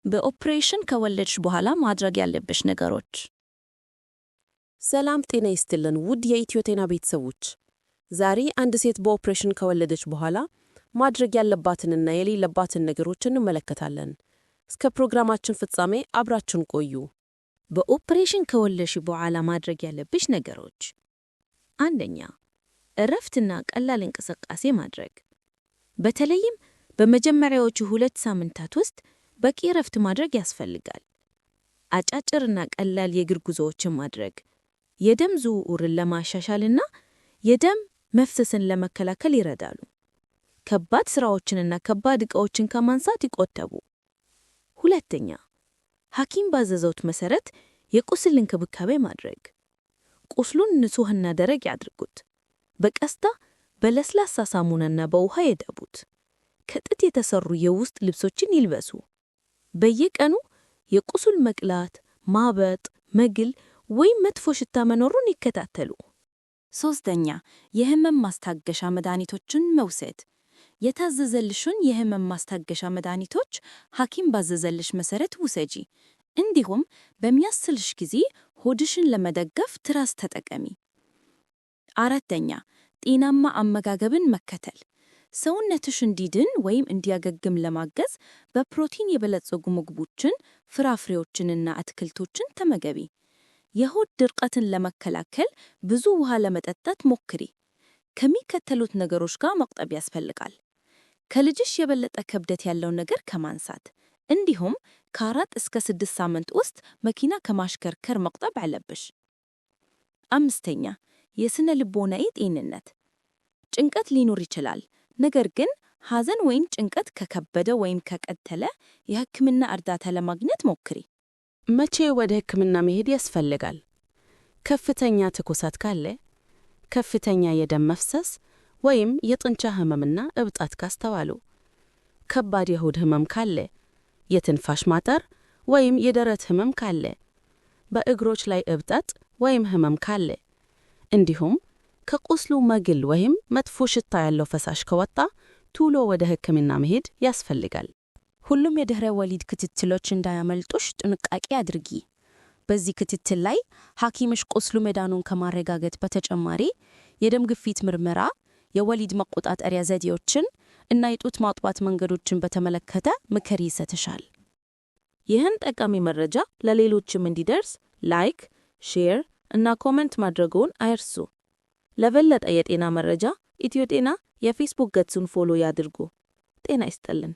በኦፕሬሽን ከወለድሽ በኋላ ማድረግ ያለብሽ ነገሮች። ሰላም ጤና ይስጥልን ውድ የኢትዮ ጤና ቤተሰቦች፣ ዛሬ አንድ ሴት በኦፕሬሽን ከወለደች በኋላ ማድረግ ያለባትንና የሌለባትን ነገሮች እንመለከታለን። እስከ ፕሮግራማችን ፍጻሜ አብራችን ቆዩ። በኦፕሬሽን ከወለድሽ በኋላ ማድረግ ያለብሽ ነገሮች፣ አንደኛ እረፍትና ቀላል እንቅስቃሴ ማድረግ። በተለይም በመጀመሪያዎቹ 2 ሳምንታት ውስጥ በቂ እረፍት ማድረግ ያስፈልጋል። አጫጭርና ቀላል የእግር ጉዞዎችን ማድረግ የደም ዝውውርን ለማሻሻልና የደም መፍሰስን ለመከላከል ይረዳሉ። ከባድ ስራዎችንና ከባድ ዕቃዎችን ከማንሳት ይቆጠቡ። ሁለተኛ ሐኪም ባዘዘውት መሰረት የቁስል እንክብካቤ ማድረግ። ቁስሉን ንጹህና ደረቅ ያድርጉት። በቀስታ በለስላሳ ሳሙናና በውሃ ይደቡት። ከጥጥ የተሰሩ የውስጥ ልብሶችን ይልበሱ። በየቀኑ የቁስል መቅላት፣ ማበጥ፣ መግል ወይም መጥፎ ሽታ መኖሩን ይከታተሉ። ሶስተኛ የህመም ማስታገሻ መድኃኒቶችን መውሰድ። የታዘዘልሽን የህመም ማስታገሻ መድኃኒቶች ሐኪም ባዘዘልሽ መሰረት ውሰጂ። እንዲሁም በሚያስልሽ ጊዜ ሆድሽን ለመደገፍ ትራስ ተጠቀሚ። አራተኛ ጤናማ አመጋገብን መከተል። ሰውነትሽ እንዲድን ወይም እንዲያገግም ለማገዝ በፕሮቲን የበለጸጉ ምግቦችን፣ ፍራፍሬዎችንና አትክልቶችን ተመገቢ። የሆድ ድርቀትን ለመከላከል ብዙ ውሃ ለመጠጣት ሞክሪ። ከሚከተሉት ነገሮች ጋር መቆጠብ ያስፈልጋል። ከልጅሽ የበለጠ ክብደት ያለው ነገር ከማንሳት እንዲሁም ከ4 እስከ 6 ሳምንት ውስጥ መኪና ከማሽከርከር መቆጠብ አለብሽ። አምስተኛ የስነ ልቦናዊ ጤንነት። ጭንቀት ሊኖር ይችላል፣ ነገር ግን ሐዘን ወይም ጭንቀት ከከበደ ወይም ከቀጠለ የሕክምና እርዳታ ለማግኘት ሞክሪ። መቼ ወደ ሕክምና መሄድ ያስፈልጋል? ከፍተኛ ትኩሳት ካለ፣ ከፍተኛ የደም መፍሰስ ወይም የጡንቻ ህመምና እብጠት ካስተዋሉ፣ ከባድ የሆድ ህመም ካለ፣ የትንፋሽ ማጠር ወይም የደረት ህመም ካለ፣ በእግሮች ላይ እብጠት ወይም ህመም ካለ፣ እንዲሁም ከቁስሉ መግል ወይም መጥፎ ሽታ ያለው ፈሳሽ ከወጣ ቶሎ ወደ ሕክምና መሄድ ያስፈልጋል። ሁሉም የድህረ ወሊድ ክትትሎች እንዳያመልጡሽ ጥንቃቄ አድርጊ። በዚህ ክትትል ላይ ሐኪምሽ ቁስሉ መዳኑን ከማረጋገጥ በተጨማሪ የደም ግፊት ምርመራ፣ የወሊድ መቆጣጠሪያ ዘዴዎችን እና የጡት ማጥባት መንገዶችን በተመለከተ ምክር ይሰጥሻል። ይህን ጠቃሚ መረጃ ለሌሎችም እንዲደርስ ላይክ፣ ሼር እና ኮሜንት ማድረግዎን አይርሱ። ለበለጠ የጤና መረጃ ኢትዮ ጤና የፌስቡክ ገጹን ፎሎ ያድርጉ። ጤና ይስጥልን።